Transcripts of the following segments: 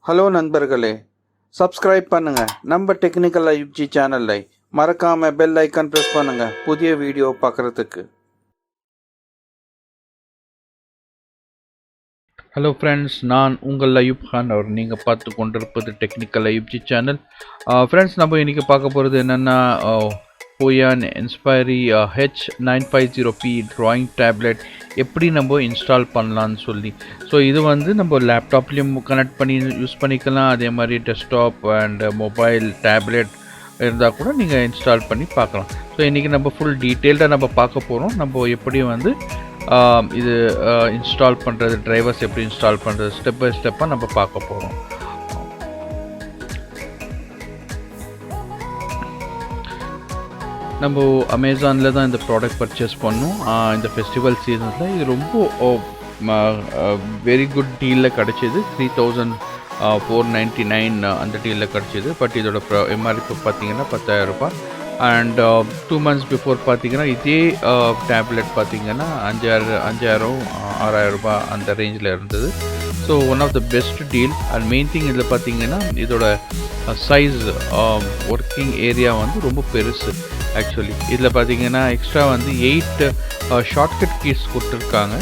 Hello நண்பர்களே, subscribe பண்ணுங்க நம்ம டெக்னிக்கல் ஐப்ஜி சேனலை. மறக்காம பெல் ஐக்கான் ப்ரெஸ் பண்ணுங்க புதிய வீடியோ பார்க்குறதுக்கு. ஹலோ ஃப்ரெண்ட்ஸ், நான் உங்கள் அயூப் கான். நீங்கள் பார்த்து கொண்டிருப்பது டெக்னிக்கல் ஐப்ஜி சேனல். ஃப்ரெண்ட்ஸ், நம்ம இன்றைக்கி பார்க்க போகிறது என்னென்னா Huion Inspiroy H950P drawing tablet எப்படி நம்ம இன்ஸ்டால் பண்ணலான்னு சொல்லி. ஸோ இது வந்து நம்ம லேப்டாப்லேயும் கனெக்ட் பண்ணி யூஸ் பண்ணிக்கலாம். அதே மாதிரி டெஸ்க்டாப் அண்ட் மொபைல் டேப்லெட் இருந்தால் கூட நீங்கள் இன்ஸ்டால் பண்ணி பார்க்கலாம். ஸோ இன்றைக்கி நம்ம ஃபுல் டீட்டெயில்டாக நம்ம பார்க்க போகிறோம். நம்ம எப்படி வந்து இது இன்ஸ்டால் பண்ணுறது, டிரைவர்ஸ் எப்படி இன்ஸ்டால் பண்ணுறது, ஸ்டெப் பை ஸ்டெப்பாக நம்ம பார்க்க போகிறோம். நம்ம அமேசானில் தான் இந்த ப்ராடக்ட் பர்ச்சேஸ் பண்ணோம். இந்த ஃபெஸ்டிவல் சீசன்ஸில் இது ரொம்ப வெரி குட் டீலில் கிடச்சிது. 3499 அந்த டீலில் கிடச்சிது. பட் இதோட எம்ஆர்பி பார்த்தீங்கன்னா 10,000 ரூபாய். அண்ட் 2 months பிஃபோர் பார்த்தீங்கன்னா இதே டேப்லெட் பார்த்தீங்கன்னா 5,000 6,000 ரூபாய் அந்த ரேஞ்சில் இருந்தது. So one of the best deal. And main thing இதில் பார்த்தீங்கன்னா இதோட சைஸ், ஒர்க்கிங் ஏரியா வந்து ரொம்ப பெருசு. ஆக்சுவலி இதில் பார்த்தீங்கன்னா எக்ஸ்ட்ரா வந்து 8 ஷார்ட்கட் கீஸ் கொடுத்துருக்காங்க.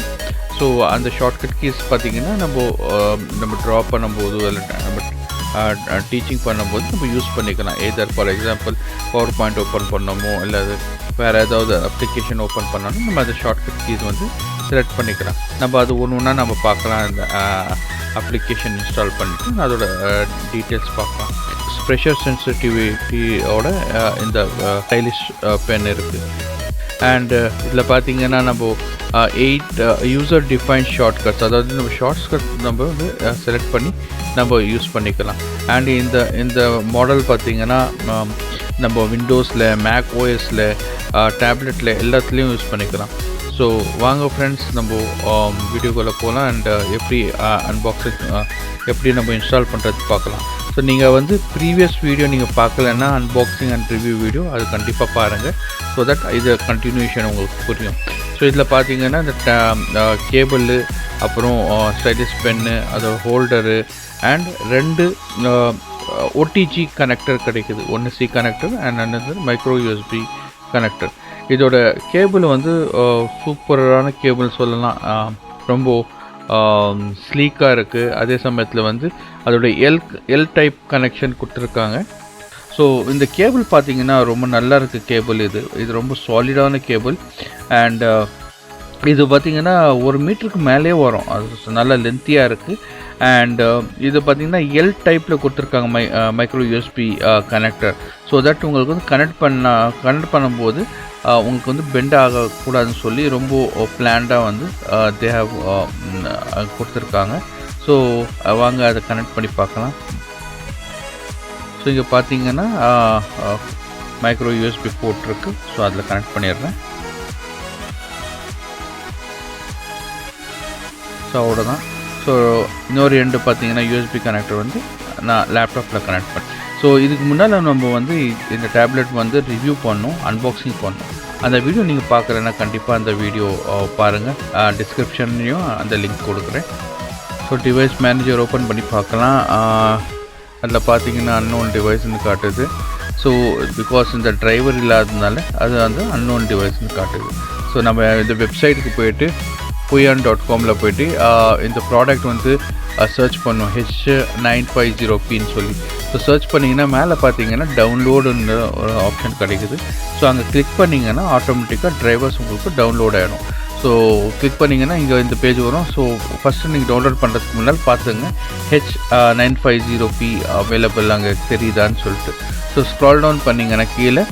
ஸோ அந்த ஷார்ட்கட் கீஸ் பார்த்தீங்கன்னா நம்ம ட்ரா பண்ணும்போது அதில் நம்ம டீச்சிங் பண்ணும்போது நம்ம யூஸ் பண்ணிக்கலாம். எதர் ஃபார் எக்ஸாம்பிள் PowerBank ஓப்பன் பண்ணமோ இல்லை வேறு ஏதாவது அப்ளிகேஷன் ஓப்பன் பண்ணாலும் நம்ம அந்த ஷார்ட்கட் கீஸ் வந்து செலக்ட் பண்ணிக்கலாம். நம்ம அது ஒன்று ஒன்றா நம்ம பார்க்கலாம். இந்த அப்ளிகேஷன் இன்ஸ்டால் பண்ணிவிட்டு அதோட டீட்டெயில்ஸ் பார்க்கலாம். ப்ரெஷர் சென்சிட்டிவிட்டியோட இந்த ஸ்டைலிஷ் பென் இருக்குது. அண்டு இதில் பார்த்தீங்கன்னா நம்ம 8 யூசர் டிஃபைன் ஷார்ட்கட்ஸ், அதாவது நம்ம ஷார்ட்கட் நம்ம வந்து செலக்ட் பண்ணி நம்ம யூஸ் பண்ணிக்கலாம். அண்ட் இந்த மாடல் பார்த்திங்கன்னா நம்ம விண்டோஸில், மேக் ஓஎஸில், டேப்லெட்டில் எல்லாத்துலேயும் யூஸ் பண்ணிக்கலாம். ஸோ வாங்க ஃப்ரெண்ட்ஸ், நம்ம வீடியோக்குள்ளே போகலாம். அண்ட் எப்படி அன்பாக்சிங் எப்படி நம்ம இன்ஸ்டால் பண்ணுறது பார்க்கலாம். ஸோ நீங்கள் வந்து ப்ரீவியஸ் வீடியோ நீங்கள் பார்க்கலன்னா அன்பாக்சிங் அண்ட் ரிவ்யூ வீடியோ அது கண்டிப்பாக பாருங்கள். ஸோ தட் இது கண்டினியூஷன் உங்களுக்கு புரியும். ஸோ இதில் பார்த்தீங்கன்னா இந்த கேபிள், அப்புறம் ஸ்டைலிஷ் பென்னு, அதோட ஹோல்டரு அண்ட் 2 OTG கனெக்டர் கிடைக்குது. ஒன்று C connector and another micro USB connector. இதோட கேபிள் வந்து சூப்பரான கேபிள் சொல்லலாம். ரொம்ப ஸ்லீக்காக இருக்குது. அதே சமயத்தில் வந்து அதோட எல் டைப் கனெக்ஷன் கொடுத்துருக்காங்க. ஸோ இந்த கேபிள் பார்த்திங்கன்னா ரொம்ப நல்லா இருக்குது கேபிள். இது ரொம்ப சாலிடான கேபிள். அண்ட் இது பார்த்திங்கன்னா 1 மீட்டருக்கு மேலே வரும். அது நல்லா லென்த்தியாக இருக்குது. அண்ட் இது பார்த்திங்கன்னா எல் டைப்பில் கொடுத்துருக்காங்க micro USB connector. So that உங்களுக்கு வந்து கனெக்ட் பண்ணும்போது உங்களுக்கு வந்து பெண்ட் ஆகக்கூடாதுன்னு சொல்லி ரொம்ப பிளான்டாக வந்து தே ஹேவ் கொடுத்துருக்காங்க. ஸோ வாங்க அதை கனெக்ட் பண்ணி பார்க்கலாம். ஸோ இங்கே பார்த்தீங்கன்னா மைக்ரோ USB போர்ட் இருக்குது. ஸோ அதில் கனெக்ட் பண்ணிடுறேன். ஸோ அவ்வளோதான். ஸோ இன்னொரு எண்டு பார்த்தீங்கன்னா USB கனெக்டர் வந்து நான் லேப்டாப்பில் கனெக்ட் பண்ணேன். ஸோ இதுக்கு முன்னால் நம்ம வந்து இந்த டேப்லெட் வந்து ரிவ்யூ பண்ணோம், அன்பாக்சிங் பண்ணோம். அந்த வீடியோ நீங்கள் பார்க்குறேன்னா கண்டிப்பாக அந்த வீடியோ பாருங்கள். டிஸ்கிரிப்ஷன்லேயும் அந்த லிங்க் கொடுக்குறேன். ஸோ டிவைஸ் மேனேஜர் ஓப்பன் பண்ணி பார்க்கலாம். அதில் பார்த்தீங்கன்னா அன்னோன் டிவைஸ்னு காட்டுது. ஸோ பிகாஸ் இந்த டிரைவர் இல்லாததுனால அது வந்து அன்னோன் டிவைஸ்னு காட்டுது. ஸோ நம்ம இந்த வெப்சைட்டுக்கு போய்ட்டு huion.com போய்ட்டு இந்த ப்ராடக்ட் வந்து சர்ச் பண்ணோம், H950Pன்னு சொல்லி. ஸோ சர்ச் பண்ணிங்கன்னா மேலே பார்த்தீங்கன்னா டவுன்லோடுன்னு ஒரு ஆப்ஷன் கிடைக்குது. ஸோ அங்கே கிளிக் பண்ணிங்கன்னா ஆட்டோமேட்டிக்காக டிரைவர்ஸ் உங்களுக்கு டவுன்லோட் ஆகிடும். ஸோ கிளிக் பண்ணிங்கன்னா இங்கே இந்த பேஜ் வரும். ஸோ ஃபஸ்ட்டு நீங்கள் டவுன்லோட் பண்ணுறதுக்கு முன்னால் பார்த்துங்க H950P அவைலபிள் அங்கே தெரியுதான்னு சொல்லிட்டு. ஸோ ஸ்க்ரால் டவுன் பண்ணிங்கன்னா கீழே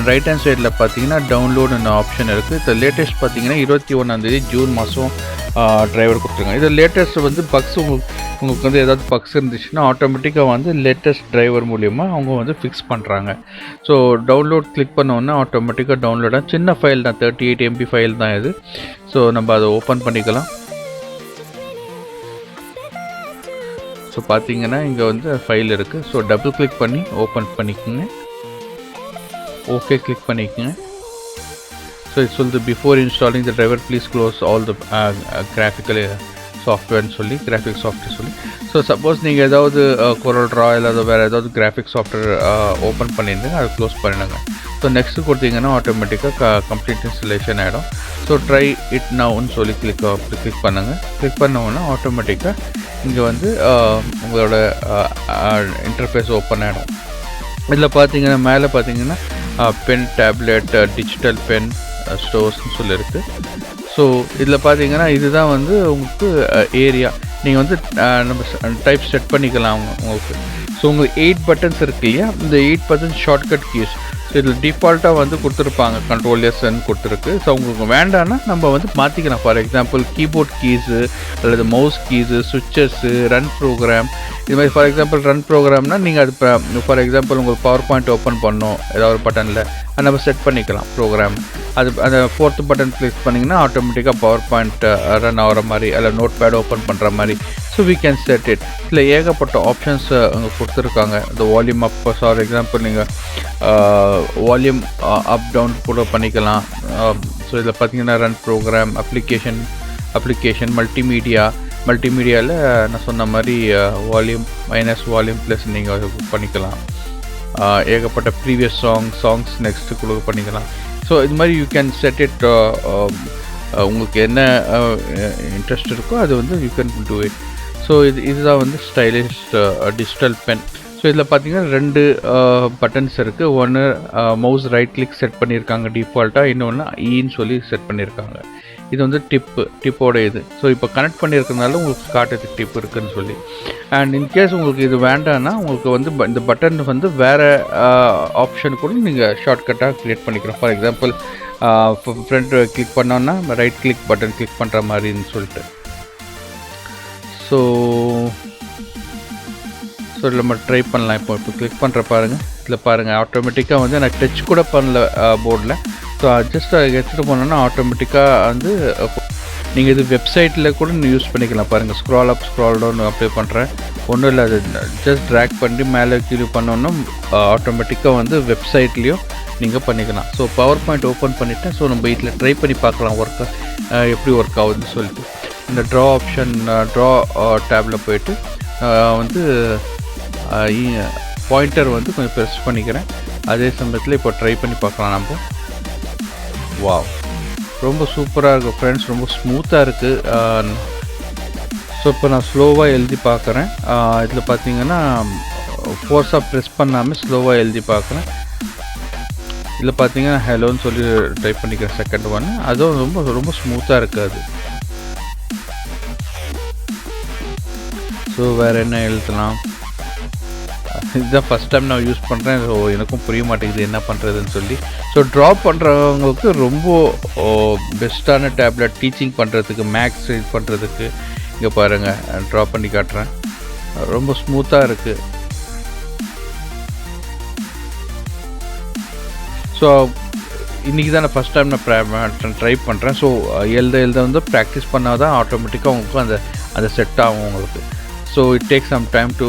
ரைட் ஹேண்ட் சைடில் பார்த்தீங்கன்னா டவுன்லோடுன்னு ஆப்ஷன் இருக்குது. இந்த லேட்டஸ்ட் பார்த்தீங்கன்னா 21 ஜூன் மாதம் டிரைவர் கொடுத்துருக்காங்க. இது லேட்டஸ்ட் வந்து பக்ஸ் உங்களுக்கு வந்து ஏதாவது பக்ஸ் இருந்துச்சுன்னா ஆட்டோமேட்டிக்காக வந்து லேட்டஸ்ட் டிரைவர் மூலிமா அவங்க வந்து ஃபிக்ஸ் பண்ணுறாங்க. ஸோ டவுன்லோட் கிளிக் பண்ணோன்னா ஆட்டோமேட்டிக்காக டவுன்லோடாக சின்ன ஃபைல் தான், 38 MB ஃபைல் தான் இது. ஸோ நம்ம அதை ஓப்பன் பண்ணிக்கலாம். ஸோ பார்த்தீங்கன்னா இங்கே வந்து ஃபைல் இருக்குது. ஸோ டபுள் கிளிக் பண்ணி ஓப்பன் பண்ணிக்கோங்க. ஓகே கிளிக் பண்ணிக்கோங்க. ஸோ இது சொல்லுது before installing the driver please close all the graphical. சாஃப்ட்வேர்னு சொல்லி கிராஃபிக் சாஃப்ட்வேர் சொல்லி. ஸோ சப்போஸ் நீங்கள் ஏதாவது Corel Draw இல்லை வேறு ஏதாவது கிராஃபிக் சாஃப்ட்வேர் ஓப்பன் பண்ணியிருந்தீங்க அதை க்ளோஸ் பண்ணிடுங்க. ஸோ நெக்ஸ்ட்டு கொடுத்தீங்கன்னா ஆட்டோமேட்டிக்காக கம்ப்ளீட் இன்ஸ்டலேஷன் ஆகிடும். ஸோ ட்ரை இட் நவுன்னு சொல்லி கிளிக் பண்ணுங்கள். கிளிக் பண்ணோன்னா ஆட்டோமேட்டிக்காக இங்கே வந்து உங்களோட இன்டர்ஃபேஸ் ஓப்பன் ஆகிடும். இதில் பார்த்தீங்கன்னா மேலே பார்த்தீங்கன்னா பென் டேப்லெட் டிஜிட்டல் பென் ஸ்டோர்ஸ்னு சொல்லியிருக்கு. ஸோ இதில் பார்த்தீங்கன்னா இதுதான் வந்து உங்களுக்கு ஏரியா. நீங்கள் வந்து நம்ம டைப் செட் பண்ணிக்கலாம் உங்களுக்கு. ஸோ உங்களுக்கு 8 பட்டன்ஸ் இருக்கு இல்லையா, இந்த 8 பட்டன்ஸ் ஷார்ட்கட் கீஸ். ஸோ இதில் டிஃபால்ட்டாக வந்து கொடுத்துருப்பாங்க Ctrl+N கொடுத்துருக்கு. ஸோ உங்களுக்கு வேண்டாம்னா நம்ம வந்து மாற்றிக்கலாம். ஃபார் எக்ஸாம்பிள் கீபோர்ட் கீஸு அல்லது மவுஸ் கீஸு, சுவிட்சஸ்ஸு, ரன் ப்ரோக்ராம் இது மாதிரி. ஃபார் எக்ஸாம்பிள் ரன் ப்ரோக்ராம்னா நீங்கள் அது ஃபார் எக்ஸாம்பிள் உங்களுக்கு PowerPoint ஓப்பன் பண்ணணும் ஏதாவது ஒரு பட்டனில் அது நம்ம செட் பண்ணிக்கலாம் ப்ரோக்ராம். அது அந்த 4th பட்டன் கிளிக் பண்ணிங்கன்னா ஆட்டோமேட்டிக்காக PowerPoint ரன் ஆகிற மாதிரி அல்ல நோட் பேட் ஓப்பன் பண்ணுற மாதிரி. So we can set it. இதில் ஏகப்பட்ட ஆப்ஷன்ஸ் அங்கே கொடுத்துருக்காங்க. இந்த வால்யூம் அப் ஃபார் எக்ஸாம்பிள் நீங்கள் வால்யூம் அப் டவுன் கூட பண்ணிக்கலாம். ஸோ இதில் பார்த்தீங்கன்னா ரன் ப்ரோக்ராம், அப்ளிகேஷன் மல்டிமீடியாவில் நான் சொன்ன மாதிரி வால்யூம் வால்யூம் ப்ளஸ் நீங்கள் பண்ணிக்கலாம். ஏகப்பட்ட ப்ரீவியஸ் சாங்ஸ் நெக்ஸ்ட்டு கூட பண்ணிக்கலாம். ஸோ இது மாதிரி யூ கேன் செட் இட். உங்களுக்கு என்ன இன்ட்ரெஸ்ட் இருக்கோ அது வந்து you can do it. So இதுதான் வந்து ஸ்டைலிஷ் டிஜிட்டல் பென். ஸோ இதில் பார்த்தீங்கன்னா 2 பட்டன்ஸ் இருக்குது. ஒன்று மவுஸ் ரைட் கிளிக் செட் பண்ணியிருக்காங்க டிஃபால்ட்டாக, இன்னொன்று ஈன்னு சொல்லி செட் பண்ணியிருக்காங்க. இது வந்து டிப்போட இது. ஸோ இப்போ கனெக்ட் பண்ணியிருக்கிறதுனால உங்களுக்கு காட்டுறது டிப் இருக்குதுன்னு சொல்லி. அண்ட் இன்கேஸ் உங்களுக்கு இது வேண்டாம்னா உங்களுக்கு வந்து இந்த பட்டன் வந்து வேறு ஆப்ஷன் கூட நீங்கள் ஷார்ட்கட்டாக க்ரியேட் பண்ணிக்கிறோம். ஃபார் எக்ஸாம்பிள் ஃப்ரண்ட் கிளிக் பண்ணோன்னா ரைட் கிளிக் பட்டன் கிளிக் பண்ணுற மாதிரின்னு சொல்லிட்டு. ஸோ இதில் நம்ம ட்ரை பண்ணலாம். இப்போ கிளிக் பண்ணுற பாருங்கள். இதில் பாருங்கள் ஆட்டோமேட்டிக்காக வந்து எனக்கு டச் கூட பண்ணல போர்டில். ஸோ ஜஸ்ட் எடுத்துகிட்டு போனோன்னா ஆட்டோமேட்டிக்காக வந்து நீங்கள் இது வெப்சைட்டில் கூட யூஸ் பண்ணிக்கலாம். பாருங்கள் scroll up scroll down apply பண்ணுறேன். ஒன்றும் இல்லை, அது ஜஸ்ட் ட்ராக் பண்ணி மேலே கீழே பண்ணோன்னா ஆட்டோமேட்டிக்காக வந்து வெப்சைட்லேயும் நீங்கள் பண்ணிக்கலாம். ஸோ PowerPoint ஓப்பன் பண்ணிவிட்டேன். ஸோ நம்ம இதில் ட்ரை பண்ணி பார்க்கலாம் எப்படி ஒர்க் ஆகுதுன்னு சொல்லிட்டு. இந்த ட்ரா ஆப்ஷன் ட்ரா டேப்பில் போயிட்டு வந்து பாயிண்டர் வந்து கொஞ்சம் ப்ரெஸ் பண்ணிக்கிறேன். அதே சமயத்தில் இப்போ ட்ரை பண்ணி பார்க்கலாம் நம்ம. வாவ், ரொம்ப சூப்பராக இருக்குது ஃப்ரெண்ட்ஸ், ரொம்ப ஸ்மூத்தாக இருக்குது. ஸோ இப்போ நான் ஸ்லோவாக எழுதி பார்க்குறேன். இதில் பார்த்தீங்கன்னா ஃபோர்ஸாக ப்ரெஸ் பண்ணாமல் ஸ்லோவாக எழுதி பார்க்குறேன். இதில் பார்த்தீங்கன்னா ஹலோன்னு சொல்லி டைப் பண்ணிக்கிறேன் செகண்ட் ஒன்று. அதுவும் ரொம்ப ரொம்ப ஸ்மூத்தாக இருக்குது அது. ஸோ வேறு என்ன எழுதலாம்? இதுதான் ஃபஸ்ட் டைம் நான் யூஸ் பண்ணுறேன். ஸோ எனக்கும் புரிய மாட்டேங்குது என்ன பண்ணுறதுன்னு சொல்லி. ஸோ ட்ரா பண்ணுறவங்களுக்கு ரொம்ப பெஸ்ட்டான டேப்லெட் டீச்சிங் பண்ணுறதுக்கு, மேக்ஸ் இது பண்ணுறதுக்கு. இங்கே பாருங்கள் ட்ரா பண்ணி காட்டுறேன். ரொம்ப ஸ்மூத்தாக இருக்குது. ஸோ இன்றைக்கி தான் நான் ஃபஸ்ட் டைம் நான் ட்ரை பண்ணுறேன். ஸோ எழுத வந்து ப்ராக்டிஸ் பண்ணால் தான் ஆட்டோமேட்டிக்காக உங்களுக்கு அந்த செட் ஆகும் உங்களுக்கு. So it take some time to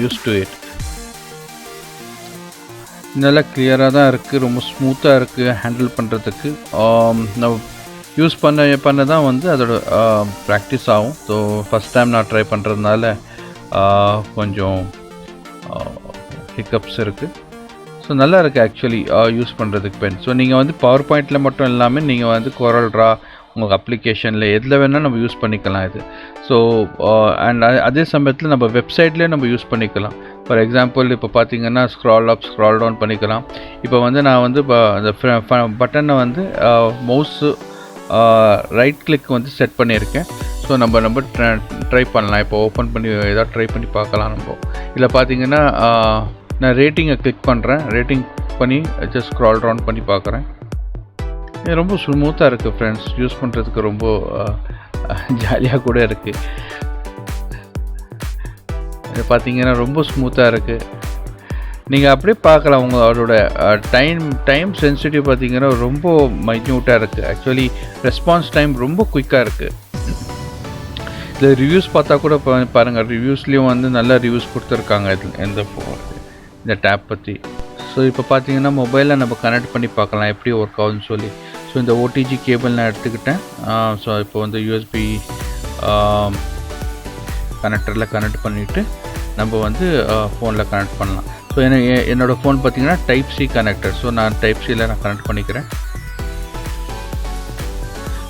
use to it. நல்லா கிளியராக தான் இருக்குது, ரொம்ப ஸ்மூத்தாக இருக்குது ஹேண்டில் பண்ணுறதுக்கு. நம்ம யூஸ் பண்ண தான் வந்து அதோட ப்ராக்டிஸ் ஆகும். ஸோ ஃபஸ்ட் டைம் நான் ட்ரை பண்ணுறதுனால கொஞ்சம் ஹிக்கப்ஸ் இருக்குது. ஸோ நல்லா இருக்குது ஆக்சுவலி யூஸ் பண்ணுறதுக்கு பென். ஸோ நீங்கள் வந்து PowerPointல மட்டும் இல்லாமல் நீங்கள் வந்து Corel Draw உங்களுக்கு அப்ளிகேஷனில் எதில் வேணால் நம்ம யூஸ் பண்ணிக்கலாம் இது. ஸோ அண்ட் அதே சமயத்தில் நம்ம வெப்சைட்லேயே நம்ம யூஸ் பண்ணிக்கலாம். ஃபார் எக்ஸாம்பிள் இப்போ பார்த்தீங்கன்னா ஸ்க்ரால் அப் ஸ்க்ரால் டவுன் பண்ணிக்கலாம். இப்போ வந்து நான் வந்து அந்த பட்டனை வந்து மவுஸு ரைட் கிளிக் வந்து செட் பண்ணியிருக்கேன். ஸோ நம்ம ட்ரை பண்ணலாம். இப்போ ஓப்பன் பண்ணி ஏதாவது ட்ரை பண்ணி பார்க்கலாம் நம்ம. இதில் பார்த்தீங்கன்னா நான் ரேட்டிங்கை கிளிக் பண்ணுறேன். ரேட்டிங் பண்ணி ஜஸ்ட் ஸ்க்ரால் டவுன் பண்ணி பார்க்குறேன். இது ரொம்ப ஸ்மூத்தாக இருக்குது ஃப்ரெண்ட்ஸ், யூஸ் பண்ணுறதுக்கு ரொம்ப ஜாலியாக கூட இருக்குது. இது பார்த்தீங்கன்னா ரொம்ப ஸ்மூத்தாக இருக்குது. நீங்கள் அப்படியே பார்க்கலாம். உங்களோட டைம் சென்சிட்டிவ் பார்த்தீங்கன்னா ரொம்ப மைன்யூட்டாக இருக்குது. ஆக்சுவலி ரெஸ்பான்ஸ் டைம் ரொம்ப குயிக்காக இருக்குது. இதில் ரிவ்யூஸ் பார்த்தா கூட பாருங்கள், ரிவ்யூஸ்லேயும் வந்து நல்ல ரிவ்யூஸ் கொடுத்துருக்காங்க இந்த டேப் பற்றி. ஸோ இப்போ பார்த்தீங்கன்னா மொபைலில் நம்ம கனெக்ட் பண்ணி பார்க்கலாம் எப்படி ஒர்க் ஆகுதுன்னு சொல்லி. ஸோ இந்த ஓடிஜி கேபிள் நான் எடுத்துக்கிட்டேன். ஸோ இப்போ வந்து யூஎஸ்பி கனெக்டரில் கனெக்ட் பண்ணிவிட்டு நம்ம வந்து ஃபோனில் கனெக்ட் பண்ணலாம். ஸோ என்னோடய ஃபோன் பார்த்திங்கன்னா டைப் சி கனெக்டர். ஸோ நான் டைப் சியில் நான் கனெக்ட் பண்ணிக்கிறேன்.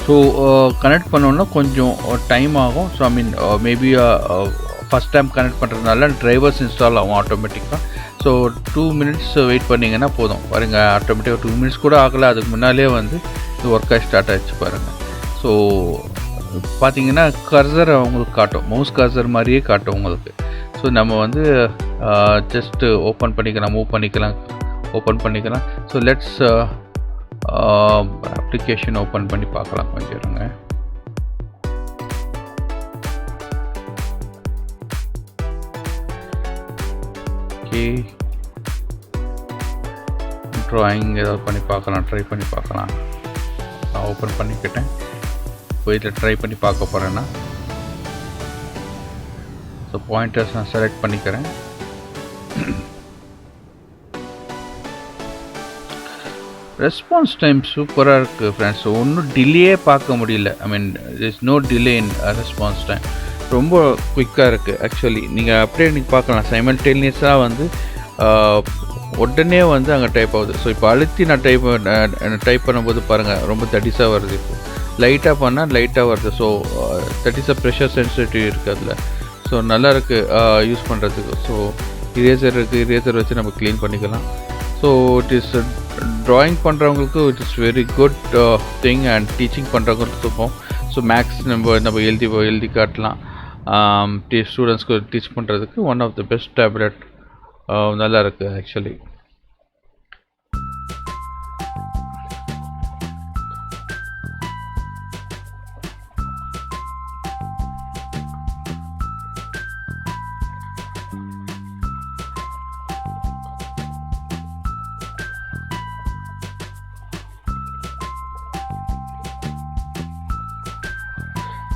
ஸோ கனெக்ட் பண்ணோன்னா கொஞ்சம் டைம் ஆகும். So I mean maybe first time connect பண்ணுறதுனால டிரைவர்ஸ் இன்ஸ்டால் ஆகும் ஆட்டோமேட்டிக்காக. ஸோ 2 மினிட்ஸ் வெயிட் பண்ணிங்கன்னா போதும். பாருங்கள், ஆட்டோமேட்டிக்காக 2 மினிட்ஸ் கூட ஆகலை, அதுக்கு முன்னாலே வந்து இது ஒர்க்காக ஸ்டார்ட் ஆகிடுச்சு பாருங்கள். ஸோ பார்த்தீங்கன்னா கர்சர் உங்களுக்கு காட்டும், மவுஸ் கர்சர் மாதிரியே காட்டும் உங்களுக்கு. ஸோ நம்ம வந்து ஜஸ்ட்டு ஓப்பன் பண்ணிக்கலாம், மூவ் பண்ணிக்கலாம், ஓப்பன் பண்ணிக்கலாம். ஸோ லெட்ஸ் அப்ளிகேஷன் ஓப்பன் பண்ணி பார்க்கலாம். கொஞ்சம் இருங்க. ஓகே, ட்ராயிங் ஏதாவது பண்ணி பார்க்கலாம், ட்ரை பண்ணி பார்க்கலாம். நான் ஓப்பன் பண்ணிக்கிட்டேன். இப்போ இதில் ட்ரை பண்ணி பார்க்க போகிறேன்னா ஸோ பாயிண்டர்ஸ் நான் செலக்ட் பண்ணிக்கிறேன். ரெஸ்பான்ஸ் டைம் சூப்பராக இருக்குது ஃப்ரெண்ட்ஸ். ஒன்றும் டிலே பார்க்க முடியல. I mean is no delay in response time. ரொம்ப குயிக்காக இருக்குது. ஆக்சுவலி நீங்கள் அப்படியே நீங்கள் பார்க்கலாம், சைமல்டேனியஸாக வந்து உடனே வந்து அங்கே டைப் ஆகுது. ஸோ இப்போ அழுத்தி நான் டைப் பண்ணும்போது பாருங்கள், ரொம்ப தடிசாக வருது. இப்போ லைட்டாக பண்ணால் லைட்டாக வருது. ஸோ தடிசாக ப்ரெஷர் சென்சிட்டிவ் இருக்குது அதில். ஸோ நல்லா இருக்குது யூஸ் பண்ணுறதுக்கு. ஸோ இரேசர் இருக்குது, இரேசர் வச்சு நம்ம க்ளீன் பண்ணிக்கலாம். ஸோ இட் இஸ் ட்ராயிங் பண்ணுறவங்களுக்கு it is very good thing. And teaching பண்ணுறவங்களுக்கும் ஸோ மேக்ஸ் நம்ம எழுதி காட்டலாம். ஸ்டூடெண்ட்ஸ்க்கு டீச் பண்ணுறதுக்கு one of the best tablet. நல்லா இருக்குது ஆக்சுவலி.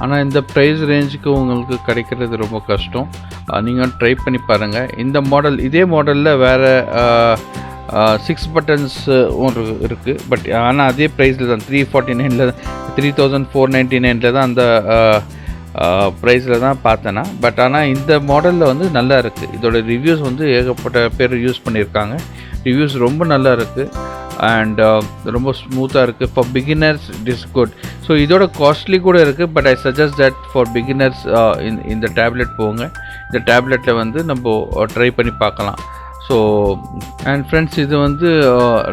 ஆனால் இந்த ப்ரைஸ் ரேஞ்சுக்கு உங்களுக்கு கிடைக்கிறது ரொம்ப கஷ்டம். நீங்கள் ட்ரை பண்ணி பாருங்கள். இந்த மாடல், இதே மாடலில் வேறு 6 பட்டன்ஸ் ஒன்று இருக்குது. பட் ஆனால் அதே ப்ரைஸில் தான் 349 3499 தான் அந்த ப்ரைஸில் தான் பார்த்தேன்னா. பட் ஆனால் இந்த மாடலில் வந்து நல்லா இருக்குது. இதோட ரிவ்யூஸ் வந்து ஏகப்பட்ட பேர் யூஸ் பண்ணியிருக்காங்க. ரிவ்யூஸ் ரொம்ப நல்லா இருக்குது. அண்ட் ரொம்ப ஸ்மூத்தாக இருக்குது. For beginners it is good. So இதோட காஸ்ட்லி கூட இருக்குது. But I suggest that for beginners இந்த டேப்லெட் போங்க. இந்த டேப்லெட்டில் வந்து நம்ம ட்ரை பண்ணி பார்க்கலாம். ஸோ அண்ட் ஃப்ரெண்ட்ஸ், இது வந்து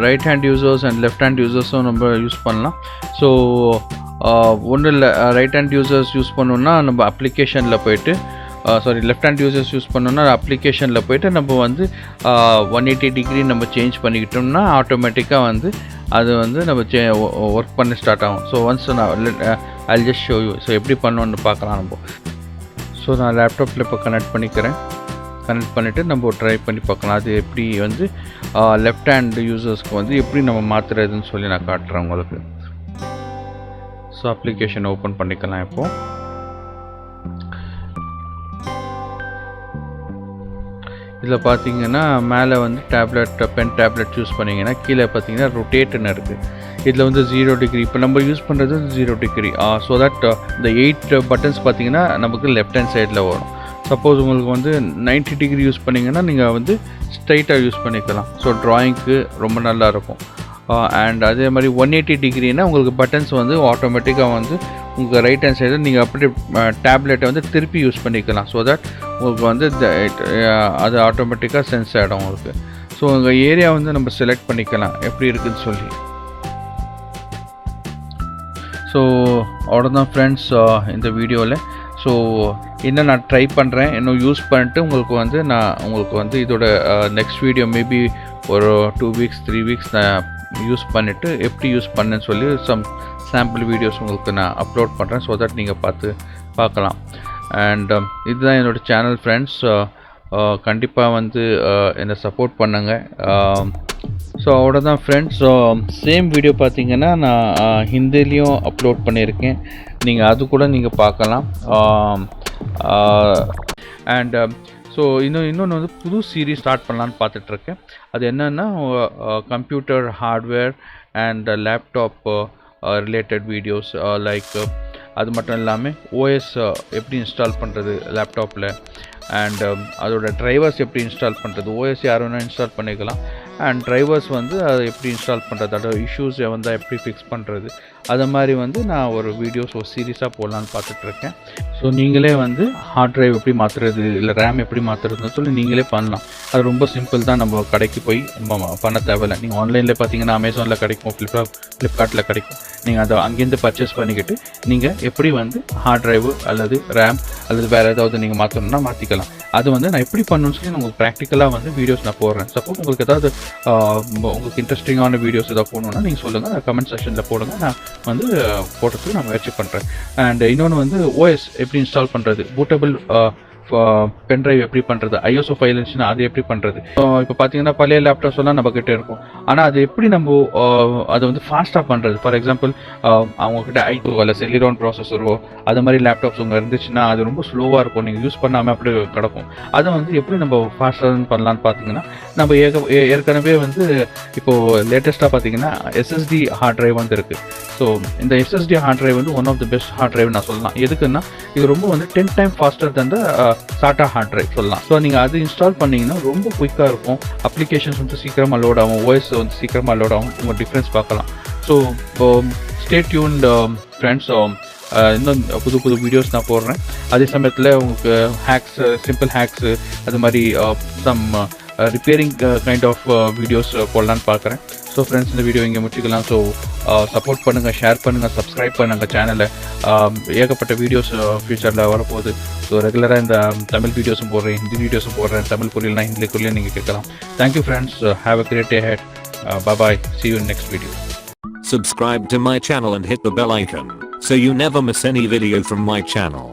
right hand users and left hand யூசர்ஸும் நம்ம யூஸ் பண்ணலாம். ஸோ ஒன்றும் இல்லை, ரைட் ஹேண்ட் யூசர்ஸ் யூஸ் பண்ணோன்னா நம்ம அப்ளிகேஷனில் போய்ட்டு லெஃப்ட் ஹேண்ட் யூசர்ஸ் யூஸ் பண்ணோன்னா அப்ளிகேஷனில் போய்ட்டு நம்ம வந்து 180 டிகிரி நம்ம சேஞ்ச் பண்ணிக்கிட்டோம்னா ஆட்டோமேட்டிக்காக வந்து அது வந்து நம்ம ஒர்க் பண்ண ஸ்டார்ட் ஆகும். ஸோ ஒன்ஸ் நான் I'll just show you. So எப்படி பண்ணோன்னு பார்க்கலாம் நம்ம. ஸோ நான் லேப்டாப்பில் இப்போ கனெக்ட் பண்ணிக்கிறேன். கனெக்ட் பண்ணிவிட்டு நம்ம ட்ரை பண்ணி பார்க்கலாம். அது எப்படி வந்து லெஃப்ட் ஹேண்ட் யூசர்ஸ்க்கு வந்து எப்படி நம்ம மாற்றுறதுன்னு சொல்லி நான் காட்டுறேன் உங்களுக்கு. ஸோ அப்ளிகேஷன் ஓப்பன் பண்ணிக்கலாம். இப்போது இதில் பார்த்தீங்கன்னா மேலே வந்து பென் டேப்லெட் யூஸ் பண்ணிங்கன்னா கீழே பார்த்தீங்கன்னா ரொட்டேட்டுன்னு இருக்குது. இதில் வந்து 0 டிகிரி. இப்போ நம்ம யூஸ் பண்ணுறது 0 டிகிரி. ஸோ தட் இந்த 8 பட்டன்ஸ் பார்த்தீங்கன்னா நமக்கு லெஃப்ட் ஹேண்ட் சைடில் வரும். சப்போஸ் உங்களுக்கு வந்து 90 டிகிரி யூஸ் பண்ணிங்கன்னா நீங்கள் வந்து ஸ்ட்ரைட்டாக யூஸ் பண்ணிக்கலாம். ஸோ ட்ராயிங்க்கு ரொம்ப நல்லாயிருக்கும். அண்ட் அதே மாதிரி 180 டிகிரினா உங்களுக்கு பட்டன்ஸ் வந்து ஆட்டோமேட்டிக்காக வந்து உங்கள் ரைட் ஹேண்ட் சைடில் நீங்கள் அப்படியே டேப்லெட்டை வந்து திருப்பி யூஸ் பண்ணிக்கலாம். ஸோ தட் உங்களுக்கு வந்து அது ஆட்டோமேட்டிக்காக சென்ஸ் ஆகிடும் உங்களுக்கு. ஸோ உங்கள் ஏரியா வந்து நம்ம செலக்ட் பண்ணிக்கலாம் எப்படி இருக்குதுன்னு சொல்லி. ஸோ அவ்வளோதான் ஃப்ரெண்ட்ஸ் இந்த வீடியோவில். ஸோ இன்னும் நான் ட்ரை பண்ணுறேன், இன்னும் யூஸ் பண்ணிட்டு உங்களுக்கு வந்து இதோட நெக்ஸ்ட் வீடியோ மேபி ஒரு 2 வீக்ஸ் 3 வீக்ஸ் நான் யூஸ் பண்ணிவிட்டு எப்படி யூஸ் பண்ணேன்னு சொல்லி சம் சாம்பிள் வீடியோஸ் உங்களுக்கு நான் அப்லோட் பண்ணுறேன். ஸோ தட் நீங்கள் பார்க்கலாம். அண்ட் இதுதான் என்னோடய சேனல் ஃப்ரெண்ட்ஸ். கண்டிப்பாக வந்து என்னை சப்போர்ட் பண்ணுங்கள். ஸோ அவ்வளோதான் ஃப்ரெண்ட்ஸ். சேம் வீடியோ பார்த்தீங்கன்னா நான் ஹிந்திலையும் அப்லோட் பண்ணியிருக்கேன். நீங்கள் அது கூட நீங்கள் பார்க்கலாம். அண்ட் ஸோ இன்னொன்று வந்து புது சீரீஸ் ஸ்டார்ட் பண்ணலான்னு பார்த்துட்ருக்கேன். அது என்னென்னா computer hardware and laptop related videos like அது மட்டும் இல்லாமல் ஓஎஸ் எப்படி இன்ஸ்டால் பண்ணுறது லேப்டாப்பில் அண்ட் அதோட ட்ரைவர்ஸ் எப்படி இன்ஸ்டால் பண்ணுறது ஓஎஸ் யார் வேணால் இன்ஸ்டால் பண்ணிக்கலாம் அண்ட் ட்ரைவர்ஸ் வந்து அதை எப்படி இன்ஸ்டால் பண்ணுறது அதோட இஷ்யூஸை வந்து எப்படி ஃபிக்ஸ் பண்ணுறது அது மாதிரி வந்து நான் ஒரு வீடியோஸ் ஒரு சீரியஸாக போடலான்னு பார்த்துட்ருக்கேன். ஸோ நீங்களே வந்து ஹார்ட் ட்ரைவ் எப்படி மாற்றுறது இல்லை ரேம் எப்படி மாற்றுறதுன்னு சொல்லி நீங்களே பண்ணலாம். அது ரொம்ப சிம்பிள் தான், நம்ம கடைக்கு போய் பண்ண தேவையில்லை. நீங்கள் ஆன்லைனில் பார்த்தீங்கன்னா அமேசானில் கிடைக்கும், ஃப்ளிப்கார்ட்டில் கிடைக்கும். நீங்கள் அதை அங்கேருந்து பர்ச்சேஸ் பண்ணிக்கிட்டு நீங்கள் எப்படி வந்து ஹார்ட் ட்ரைவு அல்லது ரேம் அல்லது வேறு ஏதாவது நீங்கள் மாற்றணும்னா மாற்றிக்கலாம். அது வந்து நான் எப்படி பண்ணணும்னு சொல்லி உங்களுக்கு ப்ராக்டிக்கலாக வந்து வீடியோஸ் நான் போடுறேன். சப்போஸ் உங்களுக்கு ஏதாவது உங்களுக்கு இன்ட்ரெஸ்டிங்கான வீடியோஸ் ஏதாவது போடணுன்னா நீங்கள் சொல்லுங்கள், நான் கமெண்ட் செக்ஷனில் போடுங்க, நான் வந்து போடுறதுக்கு நான் முயற்சி பண்ணுறேன். அண்ட் இன்னொன்று வந்து ஓஎஸ் எப்படி இன்ஸ்டால் பண்ணுறது, பூட்டபிள் பென்ட்ரைவ் எப்படி பண்ணுறது, ஐஎஸ்ஓ ஃபைல் இருந்துச்சுன்னா அது எப்படி பண்ணுறது. இப்போ பார்த்தீங்கன்னா பழைய லேப்டாப்ஸ் எல்லாம் நம்ம கிட்டே இருக்கும், ஆனால் அது எப்படி நம்ம அதை வந்து ஃபாஸ்ட்டாக பண்ணுறது. ஃபார் எக்ஸாம்பிள் அவங்கக்கிட்ட i2 அல்ல செலிரான் ப்ராசஸரோ அது மாதிரி லேப்டாப்ஸ் உங்கள் இருந்துச்சுன்னா அது ரொம்ப ஸ்லோவாக இருக்கும், நீங்கள் யூஸ் பண்ணாமல் அப்படி கிடக்கும். அதை வந்து எப்படி நம்ம ஃபாஸ்ட்டாக பண்ணலான்னு பார்த்தீங்கன்னா நம்ம ஏற்கனவே வந்து இப்போது லேட்டஸ்ட்டாக பார்த்தீங்கன்னா எஸ்எஸ்டி ஹார்ட் ட்ரைவ் வந்து இருக்குது. ஸோ இந்த எஸ்எஸ்டி ஹார்ட் ட்ரைவ் வந்து one of the best hard drive நான் சொல்லலாம். எதுக்குன்னா இது ரொம்ப வந்து 10 time faster than SATA hard drive சொல்லலாம். ஸோ நீங்கள் அது இன்ஸ்டால் பண்ணிங்கன்னா ரொம்ப குயிக்காக இருக்கும், அப்ளிகேஷன்ஸ் வந்து சீக்கிரமாக லோட் ஆகும், ஓஎஸ் வந்து சீக்கிரமாக லோட் ஆகும், உங்கள் டிஃப்ரென்ஸ் பார்க்கலாம். ஸோ ஸ்டே டியூன்ட் ஃப்ரெண்ட்ஸ், இன்னும் புது புது வீடியோஸ் நான் போடுறேன். அதே சமயத்தில் உங்களுக்கு ஹேக்ஸ், சிம்பிள் ஹேக்ஸு அது மாதிரி some repairing kind of videos போடலான்னு பார்க்குறேன். ஸோ ஃப்ரெண்ட்ஸ் இந்த வீடியோ இங்கே முடிச்சுக்கலாம். ஸோ சப்போர்ட் பண்ணுங்கள், ஷேர் பண்ணுங்கள், சப்ஸ்கிரைப் பண்ணுங்கள் சேனலை. ஏகப்பட்ட வீடியோஸ் ஃப்யூச்சரில் வரப்போகுது. ஸோ ரெகுலராக இந்த தமிழ் வீடியோஸும் போடுறேன், ஹிந்தி வீடியோஸும் போடுறேன். தமிழ் புரியலனா ஹிந்திக்குள்ளேயும் நீங்கள் கேட்கலாம். Thank you friends, have a great day ahead. Bye-bye, see you in next video. Subscribe to my channel and hit the bell icon so you never miss any video from my channel.